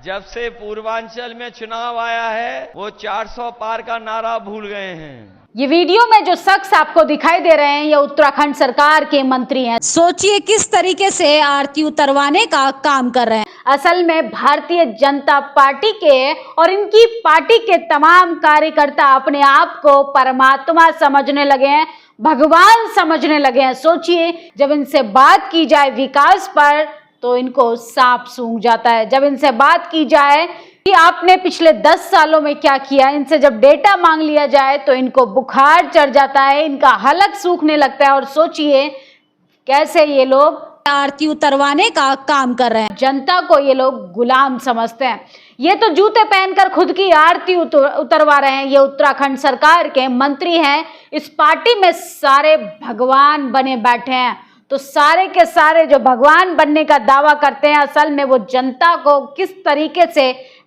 जब से पूर्वांचल में चुनाव आया है वो 400 पार का नारा भूल गए हैं। ये वीडियो में जो शख्स आपको दिखाई दे रहे हैं ये उत्तराखंड सरकार के मंत्री हैं। सोचिए किस तरीके से आरती उतरवाने का काम कर रहे हैं। असल में भारतीय जनता पार्टी के और इनकी पार्टी के तमाम कार्यकर्ता अपने आप को परमात्मा समझने लगे हैं, भगवान समझने लगे हैं। सोचिए जब इनसे बात की जाए विकास पर तो इनको सांप सूंघ जाता है। जब इनसे बात की जाए कि आपने पिछले 10 सालों में क्या किया, इनसे जब डेटा मांग लिया जाए तो इनको बुखार चढ़ जाता है, इनका हलक सूखने लगता है। और सोचिए कैसे ये लोग आरती उतरवाने का काम कर रहे हैं। जनता को ये लोग गुलाम समझते हैं। ये तो जूते पहनकर खुद की आरती उतरवा रहे हैं। ये उत्तराखंड सरकार के मंत्री हैं। इस पार्टी में सारे भगवान बने बैठे हैं। तो सारे के सारे जो भगवान बनने का दावा करते हैं असल में वो जनता को किस तरीके से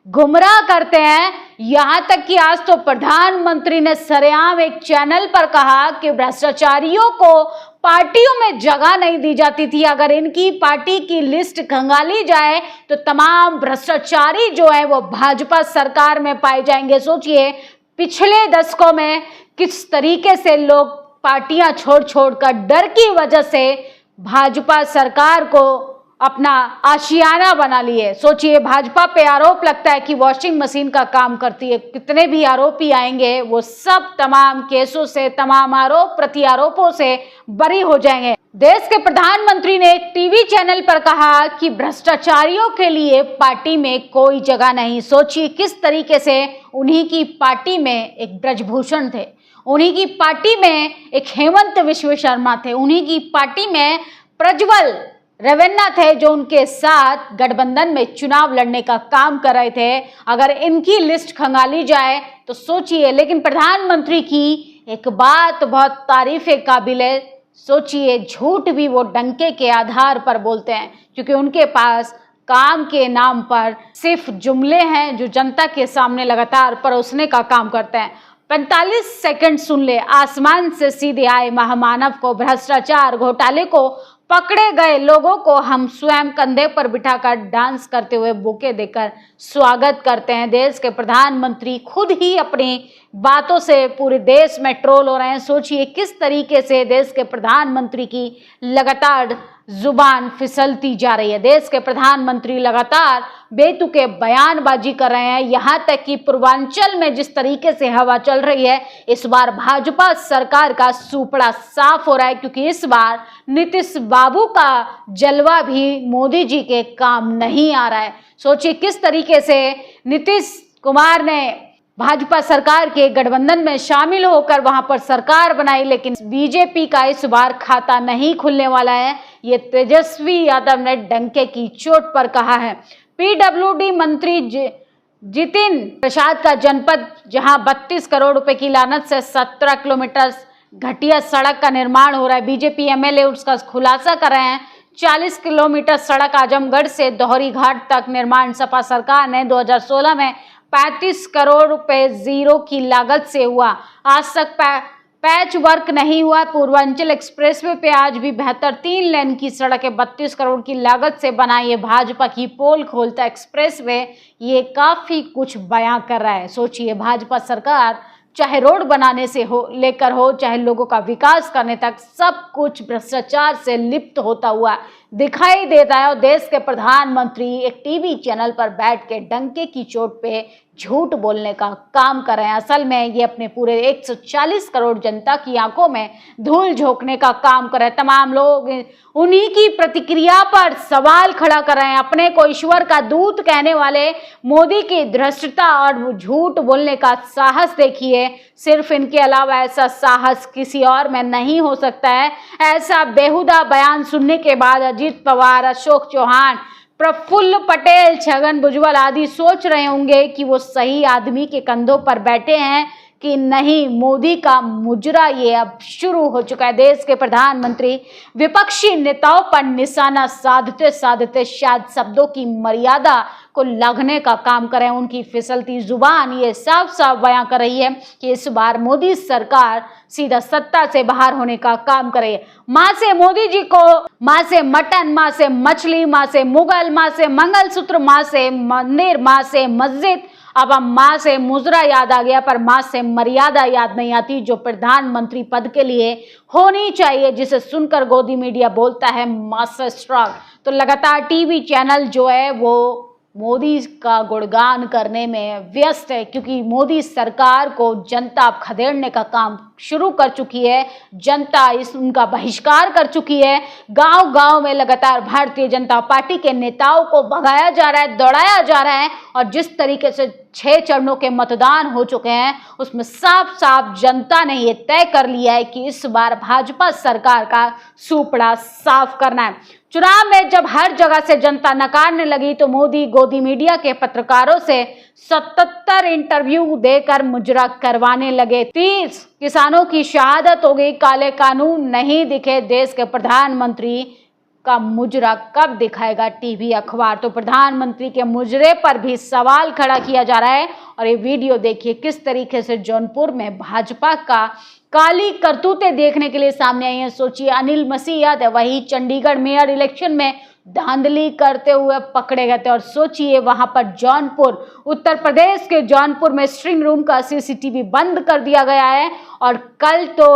गुमराह करते हैं। यहां तक कि आज तो प्रधानमंत्री ने सरेआम एक चैनल पर कहा कि भ्रष्टाचारियों को पार्टियों में जगह नहीं दी जाती थी। अगर इनकी पार्टी की लिस्ट खंगाली जाए तो तमाम भ्रष्टाचारी जो है वो भाजपा सरकार में पाए जाएंगे। सोचिए पिछले दशकों में किस तरीके से लोग पार्टियां छोड़ छोड़कर डर की वजह से भाजपा सरकार को अपना आशियाना बना लिए। सोचिए भाजपा पे आरोप लगता है कि वॉशिंग मशीन का काम करती है। कितने भी आरोपी आएंगे वो सब तमाम केसों से, तमाम आरोप प्रत्यारोपों से बरी हो जाएंगे। देश के प्रधानमंत्री ने एक टीवी चैनल पर कहा कि भ्रष्टाचारियों के लिए पार्टी में कोई जगह नहीं। सोचिए किस तरीके से उन्हीं की पार्टी में एक ब्रजभूषण थे, उन्हीं की पार्टी में एक हेमंत विश्व शर्मा थे, उन्हीं की पार्टी में प्रज्वल रेवन्ना थे जो उनके साथ गठबंधन में चुनाव लड़ने का काम कर रहे थे। अगर इनकी लिस्ट खंगाली जाए तो सोचिए। लेकिन प्रधानमंत्री की एक बात बहुत तारीफ काबिल है। सोचिए झूठ भी वो डंके के आधार पर बोलते हैं क्योंकि उनके पास काम के नाम पर सिर्फ जुमले हैं जो जनता के सामने लगातार परोसने का काम करते हैं। 45 सेकंड सुन ले। आसमान से सीधे आए महामानव को, भ्रष्टाचार घोटाले को पकड़े गए लोगों को हम स्वयं कंधे पर बिठाकर डांस करते हुए बुके देकर स्वागत करते हैं। देश के प्रधानमंत्री खुद ही अपनी बातों से पूरे देश में ट्रोल हो रहे हैं। सोचिए किस तरीके से देश के प्रधानमंत्री की लगातार जुबान फिसलती जा रही है। देश के प्रधानमंत्री लगातार बेतुके बयानबाजी कर रहे हैं। यहाँ तक कि पूर्वांचल में जिस तरीके से हवा चल रही है इस बार भाजपा सरकार का सुपड़ा साफ हो रहा है क्योंकि इस बार नीतीश बाबू का जलवा भी मोदी जी के काम नहीं आ रहा है। सोचिए किस तरीके से नीतीश कुमार ने भाजपा सरकार के गठबंधन में शामिल होकर वहां पर सरकार बनाई, लेकिन बीजेपी का इस बार खाता नहीं खुलने वाला है। ये तेजस्वी यादव ने डंके की चोट पर कहा है। पीडब्ल्यूडी मंत्री जितिन प्रसाद का जनपद जहां 32 करोड़ रुपए की लागत से 17 किलोमीटर घटिया सड़क का निर्माण हो रहा है। बीजेपी एमएलए उसका खुलासा कर रहे हैं। 40 किलोमीटर सड़क आजमगढ़ से दोहरी घाट तक निर्माण सपा सरकार ने 2016 में 35 करोड़ रुपए जीरो की लागत से हुआ। आज तक पैच वर्क नहीं हुआ। पूर्वांचल एक्सप्रेसवे पे आज भी बेहतर 3 लेन की सड़क है 32 करोड़ की लागत से बनाई है। भाजपा की पोल खोलता एक्सप्रेसवे ये काफी कुछ बयां कर रहा है। सोचिए भाजपा सरकार चाहे रोड बनाने से लेकर हो चाहे लोगों का विकास करने तक सब कुछ भ्रष्टाचार से लिप्त होता हुआ दिखाई देता है। और देश के प्रधानमंत्री एक टीवी चैनल पर बैठ के डंके की चोट पे झूठ बोलने का काम कर रहे हैं। असल में ये अपने पूरे 140 करोड़ जनता की आंखों में धूल झोंकने का काम कर रहे हैं। तमाम लोग उन्हीं की प्रतिक्रिया पर सवाल खड़ा कर रहे हैं। अपने को ईश्वर का दूत कहने वाले मोदी की धृष्टता और झूठ बोलने का साहस देखिए। सिर्फ इनके अलावा ऐसा साहस किसी और में नहीं हो सकता है। ऐसा बेहुदा बयान सुनने के बाद अजीत पवार, अशोक चौहान, प्रफुल्ल पटेल, छगन भुजबल आदि सोच रहे होंगे कि वो सही आदमी के कंधों पर बैठे हैं कि नहीं, मोदी का मुजरा ये अब शुरू हो चुका है। देश के प्रधानमंत्री विपक्षी नेताओं पर निशाना साधते साधते शायद शब्दों की मर्यादा को लगने का काम करें। उनकी फिसलती जुबान ये साफ साफ बयां कर रही है कि इस बार मोदी सरकार सीधा सत्ता से बाहर होने का काम करे। माँ से मोदी जी को माँ से मटन, माँ से मछली, माँ से मुगल, माँ से मंगलसूत्र, माँ से मंदिर, माँ से मस्जिद, अब हम माँ से मुजरा याद आ गया, पर माँ से मर्यादा याद नहीं आती जो प्रधानमंत्री पद के लिए होनी चाहिए, जिसे सुनकर गोदी मीडिया बोलता है मास्टर स्ट्रोक। तो लगातार टीवी चैनल जो है वो मोदी का गुणगान करने में व्यस्त है, क्योंकि मोदी सरकार को जनता खदेड़ने का काम शुरू कर चुकी है। जनता उनका बहिष्कार कर चुकी है। गांव गांव में लगातार भारतीय जनता पार्टी के नेताओं को भगाया जा रहा है, दौड़ाया जा रहा है, और जिस तरीके से 6 चरणों के मतदान हो चुके हैं उसमें साफ साफ जनता ने यह तय कर लिया है कि इस बार भाजपा सरकार का सूपड़ा साफ करना है। चुनाव में जब हर जगह से जनता नकारने लगी तो मोदी गोदी मीडिया के पत्रकारों से 77 इंटरव्यू देकर मुजरा करवाने लगे। 30 किसानों की शहादत हो गई, काले कानून नहीं दिखे, देश के प्रधानमंत्री का मुजरा कब दिखाएगा टीवी अखबार। तो प्रधानमंत्री के मुजरे पर भी सवाल खड़ा किया जा रहा है। और ये वीडियो देखिए किस तरीके से जौनपुर में भाजपा का काली करतूतें देखने के लिए सामने आई हैं। सोचिए, अनिल मसीह याद है, वही चंडीगढ़ मेयर इलेक्शन में धांधली करते हुए पकड़े गए थे। और सोचिए वहां पर जौनपुर, उत्तर प्रदेश के जौनपुर में स्ट्रिंग रूम का सीसीटीवी बंद कर दिया गया है। और कल तो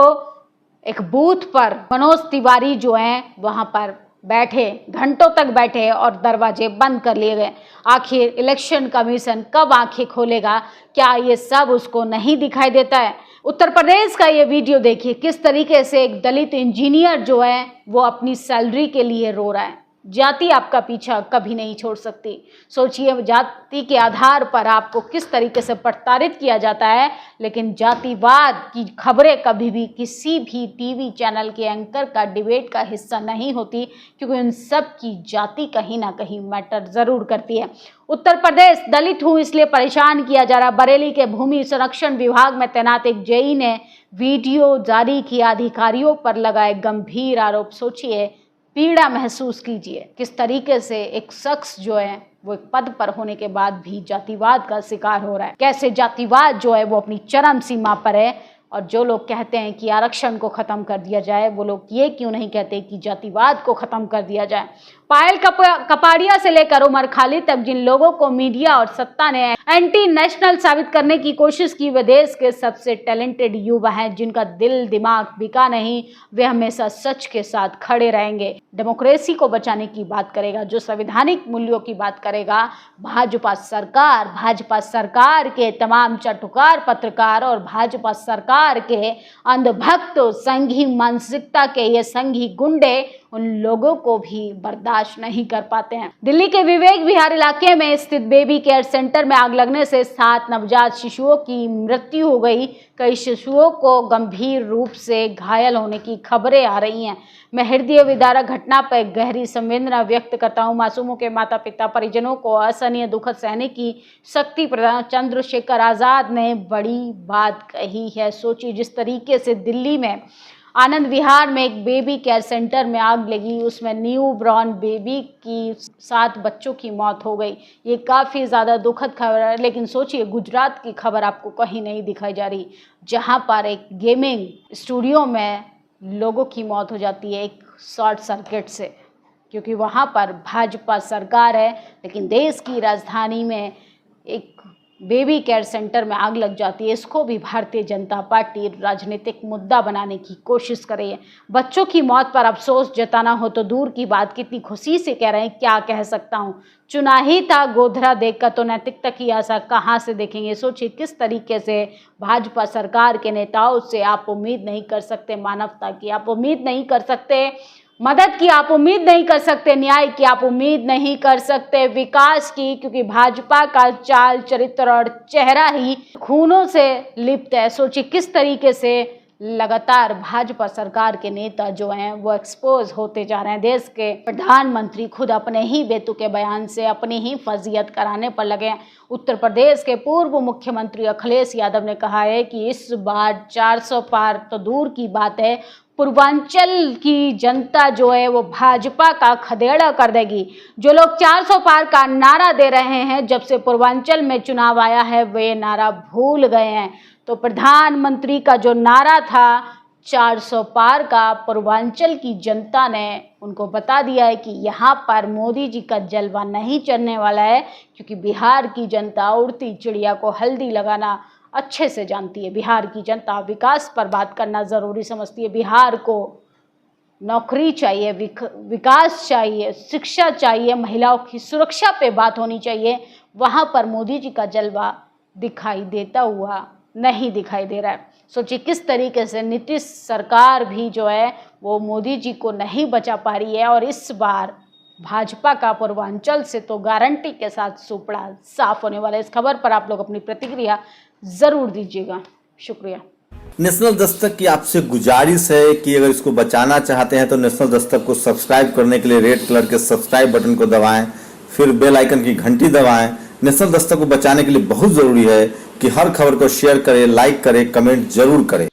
एक बूथ पर मनोज तिवारी जो हैं वहां पर बैठे, घंटों तक बैठे और दरवाजे बंद कर लिए गए। आखिर इलेक्शन कमीशन कब आंखें खोलेगा? क्या ये सब उसको नहीं दिखाई देता है? उत्तर प्रदेश का ये वीडियो देखिए किस तरीके से एक दलित इंजीनियर जो है वो अपनी सैलरी के लिए रो रहा है। जाति आपका पीछा कभी नहीं छोड़ सकती। सोचिए, जाति के आधार पर आपको किस तरीके से प्रताड़ित किया जाता है, लेकिन जातिवाद की खबरें कभी भी किसी भी टीवी चैनल के एंकर का डिबेट का हिस्सा नहीं होती, क्योंकि उन सब की जाति कहीं ना कहीं मैटर जरूर करती है। उत्तर प्रदेश, दलित हूं इसलिए परेशान किया जा रहा। बरेली के भूमि संरक्षण विभाग में तैनात एक जेई ने वीडियो जारी किया, अधिकारियों पर लगाए गंभीर आरोप। सोचिए, पीड़ा महसूस कीजिए किस तरीके से एक शख्स जो है वो एक पद पर होने के बाद भी जातिवाद का शिकार हो रहा है। कैसे जातिवाद जो है वो अपनी चरम सीमा पर है। और जो लोग कहते हैं कि आरक्षण को खत्म कर दिया जाए, वो लोग ये क्यों नहीं कहते कि जातिवाद को खत्म कर दिया जाए। पायल कपाड़िया से लेकर उमर खालिद तक जिन लोगों को मीडिया और सत्ता ने एंटी नेशनल साबित करने की कोशिश की, वे देश के सबसे टैलेंटेड युवा हैं, जिनका दिल दिमाग बिका नहीं। वे हमेशा सच के साथ खड़े रहेंगे, डेमोक्रेसी को बचाने की बात करेगा, जो संवैधानिक मूल्यों की बात करेगा। भाजपा सरकार के तमाम चटुकार पत्रकार और भाजपा सरकार के अंधभक्त संघी मानसिकता के ये संघी गुंडे उन लोगों को भी बर्दाश्त नहीं कर पाते हैं। दिल्ली के विवेक विहार इलाके में स्थित बेबी केयर सेंटर में आग लगने से 7 नवजात शिशुओं की मृत्यु हो गई। कई शिशुओं को गंभीर रूप से घायल होने की खबरें आ रही हैं। मैं हृदय विदारक घटना पर गहरी संवेदना व्यक्त करता हूं। मासूमों के माता पिता परिजनों को असहनीय दुखद सहने की शक्ति प्रदान चंद्रशेखर आजाद ने बड़ी बात कही है। सोचिए, जिस तरीके से दिल्ली में आनंद विहार में एक बेबी केयर सेंटर में आग लगी, उसमें न्यू बॉर्न बेबी की 7 बच्चों की मौत हो गई। ये काफ़ी ज़्यादा दुखद खबर है। लेकिन सोचिए, गुजरात की खबर आपको कहीं नहीं दिखाई जा रही, जहां पर एक गेमिंग स्टूडियो में लोगों की मौत हो जाती है एक शॉर्ट सर्किट से, क्योंकि वहां पर भाजपा सरकार है। लेकिन देश की राजधानी में एक बेबी केयर सेंटर में आग लग जाती है। इसको भी भारतीय जनता पार्टी राजनीतिक मुद्दा बनाने की कोशिश कर रही है। बच्चों की मौत पर अफसोस जताना हो तो दूर की बात, कितनी खुशी से कह रहे हैं, क्या कह सकता हूँ। चुना ही था गोधरा देखकर तो नैतिकता की आशा कहाँ से देखेंगे। सोचिए, किस तरीके से भाजपा सरकार के नेताओं से आप उम्मीद नहीं कर सकते, मानवता की आप उम्मीद नहीं कर सकते, मदद की आप उम्मीद नहीं कर सकते, न्याय की आप उम्मीद नहीं कर सकते, विकास की, क्योंकि भाजपा का चाल चरित्र और चेहरा ही खूनों से लिप्त है। सोचिए किस तरीके से लगातार भाजपा सरकार के नेता जो हैं वो एक्सपोज होते जा रहे हैं। देश के प्रधानमंत्री खुद अपने ही बेतुके बयान से अपनी ही फजीयत कराने पर लगे हैं। उत्तर प्रदेश के पूर्व मुख्यमंत्री अखिलेश यादव ने कहा है कि इस बार 400 पार तो दूर की बात है, पूर्वांचल की जनता जो है वो भाजपा का खदेड़ा कर देगी। जो लोग 400 पार का नारा दे रहे हैं, जब से पूर्वांचल में चुनाव आया है वे नारा भूल गए हैं। तो प्रधानमंत्री का जो नारा था 400 पार का, पूर्वांचल की जनता ने उनको बता दिया है कि यहाँ पर मोदी जी का जलवा नहीं चलने वाला है, क्योंकि बिहार की जनता उड़ती चिड़िया को हल्दी लगाना अच्छे से जानती है। बिहार की जनता विकास पर बात करना ज़रूरी समझती है। बिहार को नौकरी चाहिए, विकास चाहिए, शिक्षा चाहिए, महिलाओं की सुरक्षा पे बात होनी चाहिए। वहाँ पर मोदी जी का जलवा दिखाई देता हुआ नहीं दिखाई दे रहा है। सोचिए किस तरीके से नीतीश सरकार भी जो है वो मोदी जी को नहीं बचा पा रही है, और इस बार भाजपा का पूर्वांचल से तो गारंटी के साथ सुपड़ा साफ होने वाला है। इस खबर पर आप लोग अपनी प्रतिक्रिया जरूर दीजिएगा। शुक्रिया। नेशनल दस्तक की आपसे गुजारिश है कि अगर इसको बचाना चाहते हैं तो नेशनल दस्तक को सब्सक्राइब करने के लिए रेड कलर के सब्सक्राइब बटन को दबाएं, फिर बेल आइकन की घंटी दबाएं। नेशनल दस्तक को बचाने के लिए बहुत जरूरी है कि हर खबर को शेयर करें, लाइक करें, कमेंट जरूर करें।